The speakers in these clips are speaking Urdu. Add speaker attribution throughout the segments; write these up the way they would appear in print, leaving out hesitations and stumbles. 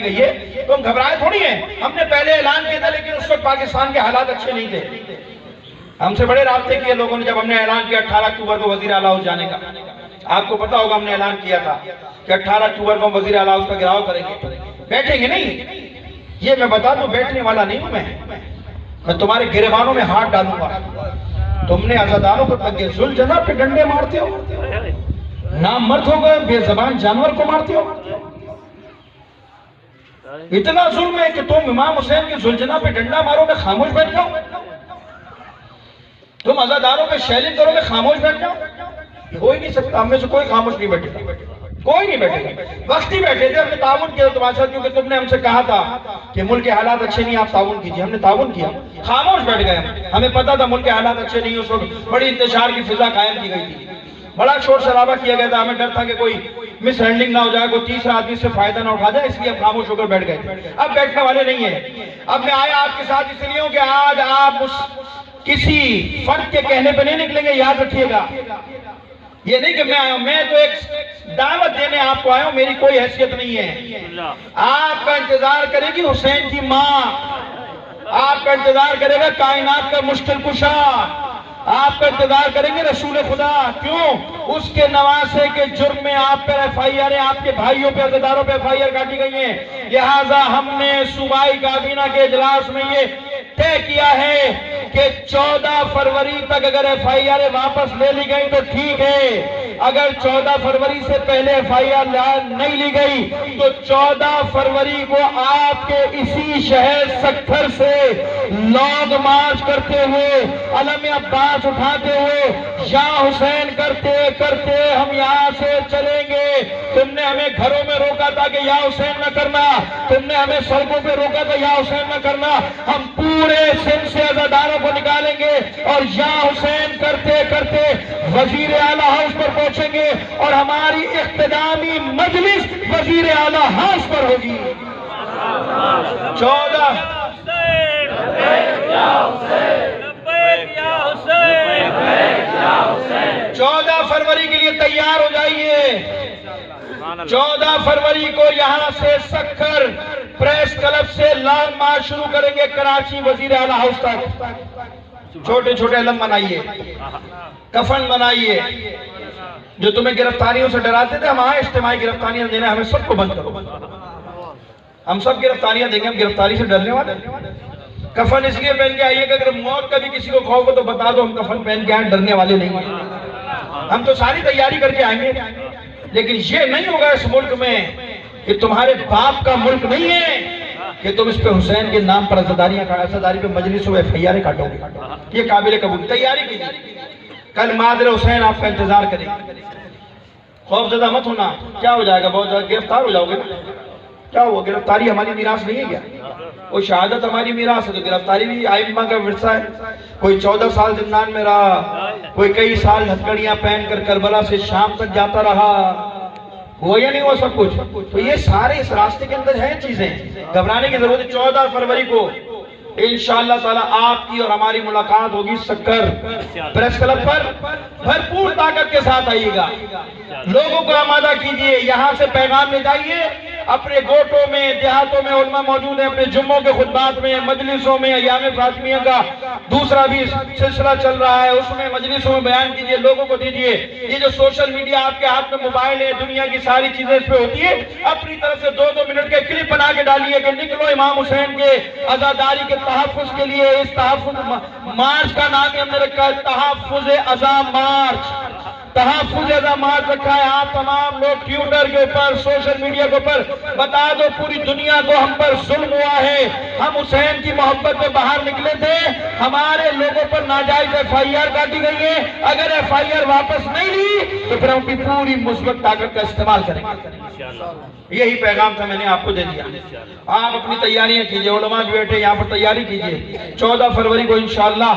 Speaker 1: گئی ہے تو ہم گھبرائے تھوڑی ہیں. ہم نے پہلے اعلان کیا تھا لیکن اس وقت پاکستان کے حالات اچھے نہیں تھے. ہم سے بڑے رابطے کیے لوگوں نے جب ہم نے اعلان کیا 18 اکتوبر کو وزیر اعلیٰ ہاؤس جانے کا. آپ کو پتا ہوگا ہم نے اعلان کیا تھا کہ 18 اکتوبر کو ہم وزیر اعلیٰ ہاؤس کا گھیراؤ کریں گے. بیٹھیں گے نہیں, یہ میں بتا دوں بیٹھنے والا نہیں ہوں میں تمہارے گریبانوں میں ہاتھ ڈالوں گا. تم نے عزاداروں کو تنگے ذوالجناح پہ ڈنڈے مارتے ہو, نام مرد ہو گئے, بے زبان جانور کو مارتے ہو. اتنا ظلم ہے کہ تم امام حسین کے ذوالجناح پہ ڈنڈا مارو گے خاموش بیٹھ جاؤ, تم عزاداروں پہ شیلنگ کرو گے خاموش بیٹھ جاؤ. ہو ہی نہیں سکتا, ہم میں سے کوئی خاموش نہیں بیٹھے گا, کوئی نہیں بیٹھے گا. وقت ہی بیٹھے تھے, ہم نے تعاون کیا تمہارے ساتھ کیونکہ تم نے ہم سے کہا تھا کہ ملک کے حالات اچھے نہیں, آپ تعاون کیجئے. ہم نے تعاون کیا, خاموش بیٹھ گئے. ہمیں پتا تھا ملک کے حالات اچھے نہیں, اس وقت بڑی انتشار کی فضا قائم کی گئی تھی, بڑا شور شرابہ کیا گیا تھا. ہمیں ڈر تھا کہ کوئی مس ہینڈلنگ نہ ہو جائے, کوئی تیسرا آدمی سے فائدہ نہ اٹھا جائے, اس لیے ہم خاموش ہو کر بیٹھ گئے. اب بیٹھنے والے نہیں ہیں. اب میں آیا آپ کے ساتھ اس لیے ہوں کہ آج آپ کسی فرد کے کہنے پہ نہیں نکلیں گے, یاد رکھیے گا. یہ نہیں کہ میں آیا ہوں, میں تو ایک دعوت دینے آپ کو آیا ہوں, میری کوئی حیثیت نہیں ہے. آپ کا انتظار کرے گی حسین کی ماں, آپ کا انتظار کرے گا کائنات کا مشکل کشا, آپ کا انتظار کریں گے رسول خدا. کیوں؟ اس کے نواسے کے جرم میں آپ پر ایف آئی آر, آپ کے بھائیوں پہ عزاداروں پہ ایف آئی آر کاٹی گئی ہیں. لہٰذا ہم نے صوبائی کابینہ کے اجلاس میں یہ طے کیا ہے کہ 14 فروری تک اگر ایف آئی آر واپس لے لی گئی تو ٹھیک ہے, اگر 14 فروری سے پہلے ایف آئی آر نہیں لی گئی تو 14 فروری کو آپ کے اسی شہر سکھر سے لانگ مارچ کرتے ہوئے, علم عباس اٹھاتے ہوئے, یا حسین کرتے کرتے ہم یہاں سے چلیں گے. تم نے ہمیں گھروں میں روکا تھا کہ یا حسین نہ کرنا, تم نے ہمیں سڑکوں پہ روکا تھا یا حسین نہ کرنا. ہم پورے سندھ سے عزاداروں کو نکالیں گے اور یا حسین کرتے کرتے وزیر اعلیٰ ہاؤس پر پہنچیں گے, اور ہماری اختتامی مجلس وزیر اعلیٰ ہاؤس پر ہوگی. 14 فروری کے لیے تیار ہو جائیے. 14 فروری کو یہاں سے سکھر پریس کلب سے لانگ مارچ شروع کریں گے کراچی وزیر اعلیٰ ہاؤس تک. چھوٹے چھوٹے علم بنائیے, کفن بنائیے. جو تمہیں گرفتاریوں سے ڈراتے تھے, ہم آئے اجتماعی گرفتاریاں دینے, ہمیں سب کو بند کرو. ہم سب گرفتاریاں دیں گے, ہم گرفتاری سے ڈرنے والے. کفن اس لیے پہن کے آئیے کہ اگر موت کا بھی کسی کو خوف ہو تو بتا دو, ہم کفن پہن کے آئیں, ڈرنے والے نہیں ہیں. ہم تو ساری تیاری کر کے آئیں گے, لیکن یہ نہیں ہوگا اس ملک میں کہ تمہارے باپ کا ملک نہیں ہے کہ تم اس پہ حسین کے نام پر عزاداری پہ مجلس و ایف آئی آر کاٹو گے. یہ قابل قبول. تیاری کیجیے, کل مادر حسین آپ کا انتظار کریں. خوف زدہ مت ہونا, کیا ہو جائے گا, بہت زیادہ گرفتار ہو جاؤ گے. کیا ہوا, گرفتاری ہماری میراث نہیں ہے کیا؟ کوئی شہادت ہماری میراث ہے تو گرفتاری بھی آئمہ کا ورثہ ہے. کوئی 14 سال زندان میں رہا, کوئی کئی سال ہتھکڑیاں پہن کر کربلا سے شام تک جاتا رہا, ہوا یا نہیں ہوا سب کچھ؟ تو یہ سارے اس راستے کے اندر ہیں چیزیں, گھبرانے کی ضرورت ہے. 14 فروری کو انشاءاللہ تعالی آپ کی اور ہماری ملاقات ہوگی سکھر پریس کلب پر. بھرپور طاقت کے ساتھ آئیے گا, لوگوں کو آمادہ کیجئے, یہاں سے پیغام لے جائیے. اپنے گوٹوں میں, دیہاتوں میں علماء موجود ہیں, اپنے جمعوں کے خطبات میں, مجلسوں میں, ایام فاطمیہ کا دوسرا بھی سلسلہ چل رہا ہے, اس میں مجلسوں میں بیان کیجئے, لوگوں کو دیجئے. یہ جو سوشل میڈیا آپ کے ہاتھ میں موبائل ہے, دنیا کی ساری چیزیں اس پہ ہوتی ہے, اپنی طرف سے 2-2 منٹ کے کلپ بنا کے ڈالیے کہ نکلو امام حسین کے عزاداری کے تحفظ کے لیے. اس تحفظ مارچ کا نام ہم نے رکھا ہے تحفظ عزا مارچ. تحفظ عزا مارچ رکھا ہے. آپ تمام لوگ ٹویٹر کے اوپر, سوشل میڈیا کے اوپر بتا دو پوری دنیا کو ہم پر ظلم ہوا ہے, ہم حسین کی محبت میں باہر نکلے تھے, ہمارے لوگوں پر ناجائز ایف آئی آر کاٹی گئی ہے. اگر ایف آئی آر واپس نہیں لی تو پھر ہم کی پوری مثبت طاقت کا استعمال کریں گے. یہی پیغام تھا, میں نے آپ کو دے دیا. آپ اپنی تیاریاں کیجئے, علماء بھی بیٹھے یہاں پر تیاری کیجئے. 14 فروری کو انشاءاللہ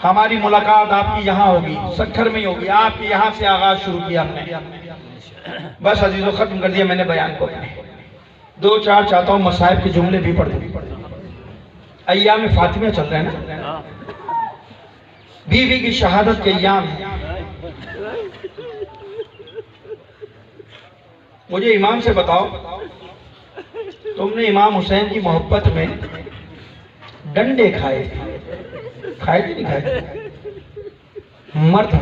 Speaker 1: ہماری ملاقات آپ کی یہاں ہوگی, سکھر میں ہوگی. آپ کی یہاں سے آغاز شروع کیا ہم نے. بس عزیزو ختم کر دیا میں نے بیان کو. 2-4 چاہتا ہوں مصائب کے جملے بھی پڑھ دیں. ایام فاطمیہ چل رہے ہیں نا, بیوی کی شہادت کے ایام ہیں. مجھے امام سے بتاؤ تم نے امام حسین کی محبت میں ڈنڈے کھائے تھے نہیں کھائے؟ مرد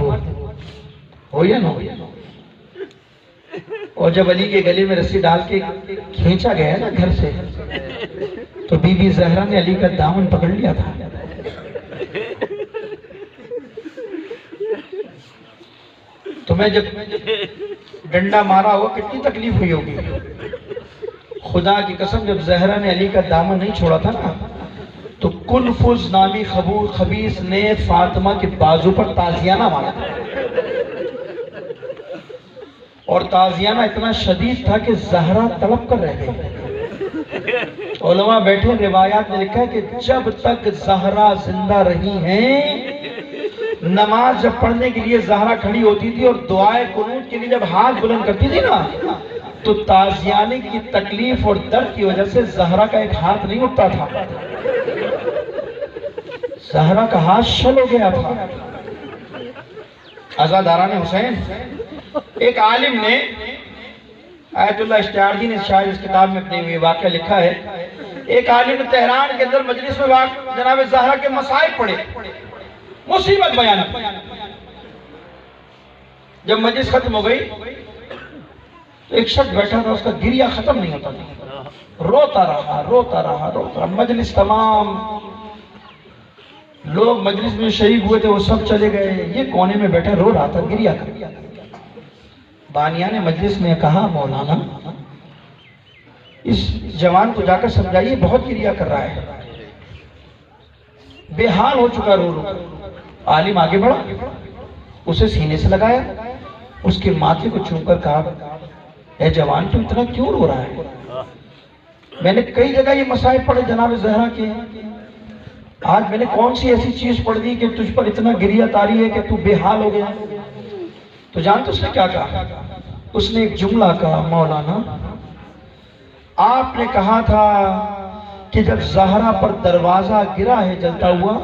Speaker 1: ہو یا نہ ہو؟ اور جب علی کے گلے میں رسی ڈال کے کھینچا گیا نا گھر سے، تو بی بی زہرا نے علی کا دامن پکڑ لیا تھا۔ تمہیں جب ڈنڈا مارا ہوا کتنی تکلیف ہوئی ہوگی؟ خدا کی قسم جب زہرا نے علی کا دامن نہیں چھوڑا تھا نا، تو کنفذ نامی خبیث نے فاطمہ کے بازو پر تازیانہ مارا، اور تازیانہ اتنا شدید تھا کہ زہرا تڑپ کر رہ گئی۔ علماء بیٹھے، روایات میں لکھا ہے کہ جب تک زہرا زندہ رہی ہیں، نماز جب پڑھنے کے لیے زہرا کھڑی ہوتی تھی اور دعائے قنوت کے لیے جب ہاتھ بلند کرتی تھی نا، تو تازیانے کی تکلیف اور درد کی وجہ سے زہرا کا ایک ہاتھ نہیں اٹھتا تھا، زہرا کا ہاتھ شل ہو گیا تھا۔ عزاداران حسین، ایک عالم نے، آیت اللہ اشتیار جی نے شاید اس کتاب میں اپنے واقعہ لکھا ہے، ایک عالم نے تہران کے اندر مجلس میں جناب زہرا کے مصائب پڑھے، مصیبت بیان کی۔ جب مجلس ختم ہو گئی تو ایک شخص بیٹھا تھا، اس کا گریہ ختم نہیں ہوتا تھا، روتا رہا۔ مجلس تمام لوگ مجلس میں شریک ہوئے تھے، وہ سب چلے گئے، یہ کونے میں بیٹھا رو رہا تھا، گریہ کر۔ بانیان مجلس نے کہا، مولانا اس جوان کو جا کر سمجھائیے، بہت گریہ کر رہا ہے، بے حال ہو چکا رو۔ عالم آگے بڑھا، اسے سینے سے لگایا، اس کے ماتھے کو چوم کر کہا، اے جوان تو اتنا کیوں رو رہا ہے؟ میں نے کئی جگہ یہ مصائب پڑھے جناب زہرا کے، آج میں نے کون سی ایسی چیز پڑھ دی کہ تجھ پر اتنا گریہ طاری ہے کہ تو بے حال ہو گیا؟ تو جانتے اس نے کیا کہا؟ اس نے ایک جملہ کہا، مولانا آپ نے کہا تھا کہ جب زہرا پر دروازہ گرا ہے جلتا ہوا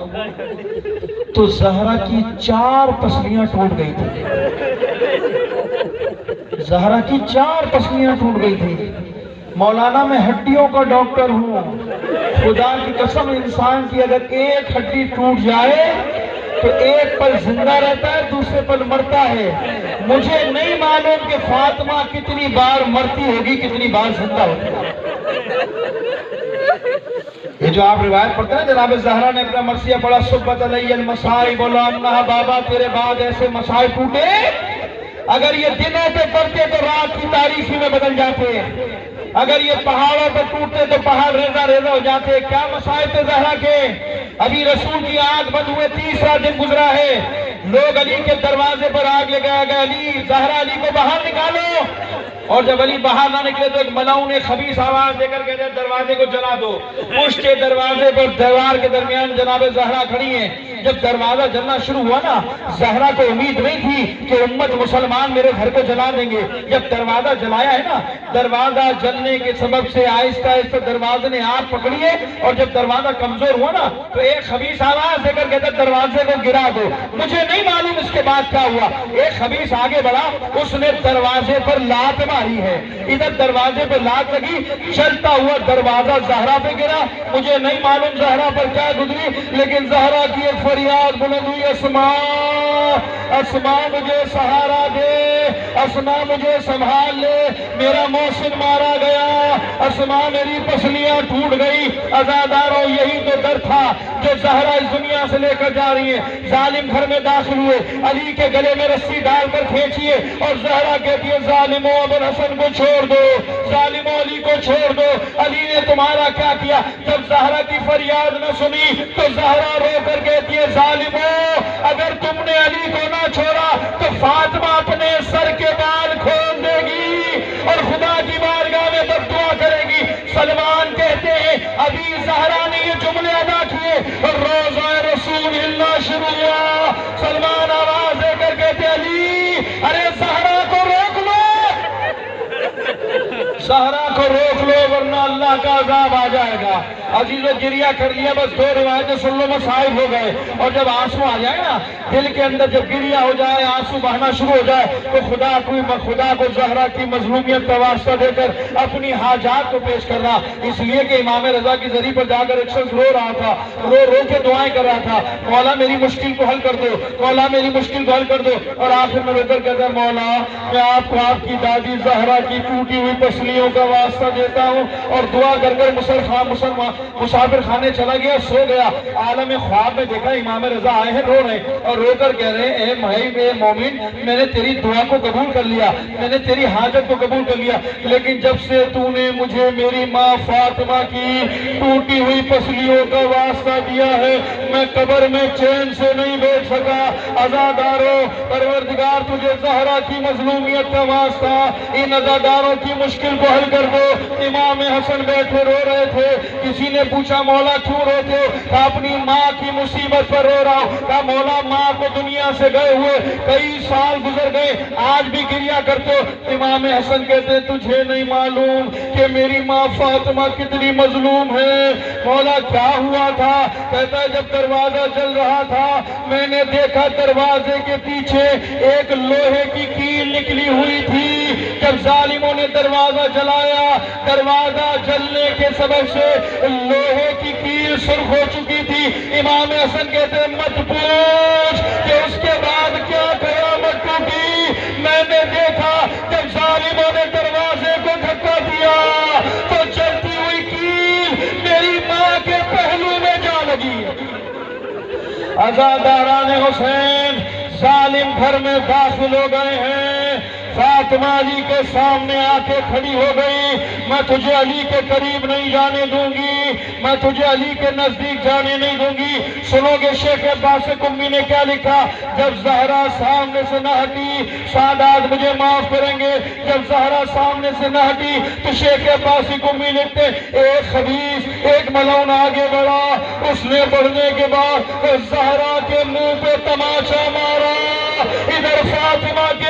Speaker 1: تو زہرا کی 4 پسلیاں ٹوٹ گئی تھی، زہرا کی 4 پسلیاں ٹوٹ گئی تھی۔ مولانا میں ہڈیوں کا ڈاکٹر ہوں، خدا کی قسم انسان کی اگر ایک ہڈی ٹوٹ جائے تو ایک پل زندہ رہتا ہے، دوسرے پل مرتا ہے۔ مجھے نہیں معلوم کہ فاطمہ کتنی بار مرتی ہوگی، کتنی بار زندہ ہوگی۔ یہ جو آپ روایت پڑھتے ہیں جناب زہرا نے اپنا مرثیہ پڑھا، صبت علی المصائب لامنہ، بابا تیرے بعد ایسے مصائب ٹوٹے، اگر یہ دنوں پہ پڑھتے تو رات کی تاریخی میں بدل جاتے، اگر یہ پہاڑوں پہ ٹوٹتے تو پہاڑ ریزہ ریزہ ہو جاتے۔ کیا مصائب تھے زہرا کے؟ ابھی رسول کی آنکھ بند ہوئے 30واں دن گزرا ہے، لوگ علی کے دروازے پر آگ لے گئے، علی زہرا علی کو باہر نکالو، اور جب علی باہر نہ نکلے تو ایک ملعون خبیث آواز دے کر کہتے ہیں دروازے کو جلا دو۔ پشت کے دروازے پر دیوار کے درمیان جناب زہرا کھڑی ہیں۔ جب دروازہ جلنا شروع ہوا نا، زہرا کو امید نہیں تھی کہ امت مسلمان میرے گھر کو جلا دیں گے۔ جب دروازہ جلایا ہے نا، دروازہ جلنے کے سبب سے آہستہ آہستہ دروازے نے آگ پکڑی ہے، اور جب دروازہ کمزور ہوا نا تو ایک خبیث آواز دے کر کہتے ہیں دروازے کو گرا دو۔ مجھے نہیں معلوم اس کے بعد کیا ہوا، ایک خبیث آگے بڑھا، اس نے دروازے پر لات ماری ہے، ادھر دروازے پر لات لگی، چلتا ہوا دروازہ زہرا پہ گرا۔ مجھے نہیں معلوم زہرا پر کیا گزری، لیکن زہرا کی ایک فریاد بلند ہوئی، اسماء اسماء مجھے سہارا دے، اسماء مجھے سنبھال لے، میرا محسن مارا گیا، اسماء میری پسلیاں ٹوٹ گئی۔ عزاداروں یہی تو در تھا جو زہرا اس دنیا سے لے کر جا رہی ہے۔ ظالم گھر میں داخل ہوئے، علی کے گلے میں رسی ڈال کر کھینچیے، اور زہرا کہتی ہے ظالموں ابن حسن کو چھوڑ دو، ظالموں علی کو چھوڑ دو، علی نے تمہارا کیا کیا؟ جب زہرا کی فریاد نہ سنی تو زہرا رو کر کہتی ہے ظالموں اگر تم نے علی کو نہ چھوڑا تو فاطمہ اپنے سر کے بال کھول دے گی اور خدا کی بارگاہ میں بد دعا کرے گی۔ سلمان کہتے ہیں ابھی زہرا نے یہ جملے ادا کیے اور روزہ رسول اللہ شروع ہوا۔ سلمان آواز دے کر کہتے علی ارے زہرا کو روک لو، زہرا کو روک لو ورنہ اللہ اللہ کا عذاب آ جائے گا۔ عزیزو گریہ کر لیا، بس 2 روایتیں سن لو، مصائب ہو گئے۔ اور جب آنسو آ جائے نا دل کے اندر، جب گریہ ہو جائے، آنسو بہنا شروع ہو جائے، تو خدا کو زہرا کی مظلومیت کا واسطہ دے کر اپنی حاجات کو پیش کرنا۔ اس لیے کہ امام رضا کی زری پر جا کر ایک شخص رو رہا تھا، رو کے دعائیں کر رہا تھا، مولا میری مشکل کو حل کر دو، مولا میری مشکل کو حل کر دو۔ اور آخر میں رو کر کہتا ہے، مولا میں آپ کو آپ کی دادی زہرا کی ٹوٹی ہوئی پسلیوں کا واسطہ دیتا ہوں۔ اور دعا کر کر مسافر خانے چلا گیا، سو گیا۔ عالم خواب میں دیکھا امام رضا آئے ہیں، رو رہے ہیں اور رو کر کہہ رہے ہیں، اے بھائی اے مومن، میں نے تیری دعا کو قبول کر لیا، میں نے تیری حاجت کو قبول کر لیا، لیکن جب سے تو نے مجھے میری ماں فاطمہ کی ٹوٹی ہوئی پسلیوں کا واسطہ دیا ہے، میں قبر میں چین سے نہیں بیٹھ سکا۔ عزادارو، پروردگار تجھے زہرا کی مظلومیت کا واسطہ ان عزاداروں کی مشکل کو حل کر دو۔ امام حسن بیٹھے رو رہے تھے، کسی نے پوچھا مولا کیوں روتے ہو؟ کہا اپنی ماں کی مصیبت پر رو رہا ہوں۔ کہا مولا ماں کو دنیا سے گئے ہوئے کئی سال گزر گئے، آج بھی گریہ کرتے ہو؟ امام حسن کہتے تجھے نہیں معلوم کہ میری ماں فاطمہ کتنی مظلوم ہے۔ مولا کیا ہوا تھا؟ کہتا ہے جب دروازہ جل رہا تھا میں نے دیکھا دروازے کے پیچھے ایک لوہے کی کیل نکلی ہوئی تھی۔ جب ظالموں نے دروازہ جلایا، دروازہ جلنے کے سبب سے لوہے کی کیل سرخ ہو چکی تھی۔ امام حسن کہتے ہیں مت پوچھ کہ اس کے بعد کیا قیامت ٹوٹی۔ میں نے دیکھا جب ظالموں نے دروازے کو دھکا دیا تو جلتی ہوئی کیل میری ماں کے پہلو میں جا لگی۔ عزاداران حسین ظالم گھر میں داخل ہو گئے ہیں۔ فاطمہ علی کے سامنے آ کے کھڑی ہو گئی، میں تجھے علی کے قریب نہیں جانے دوں گی، میں تجھے علی کے نزدیک جانے نہیں دوں گی۔ سنو گے شیخ عباس قمی نے کیا لکھا؟ جب زہرا سامنے سے نہ ہٹی، سادات مجھے معاف کریں گے، جب زہرا سامنے سے نہ ہٹی تو شیخ عباس قمی لکھتے ایک خبیث ایک ملعون آگے بڑھا، اس نے بڑھنے کے بعد زہرا کے منہ پہ تماچا مارا، ادھر فاطمہ کے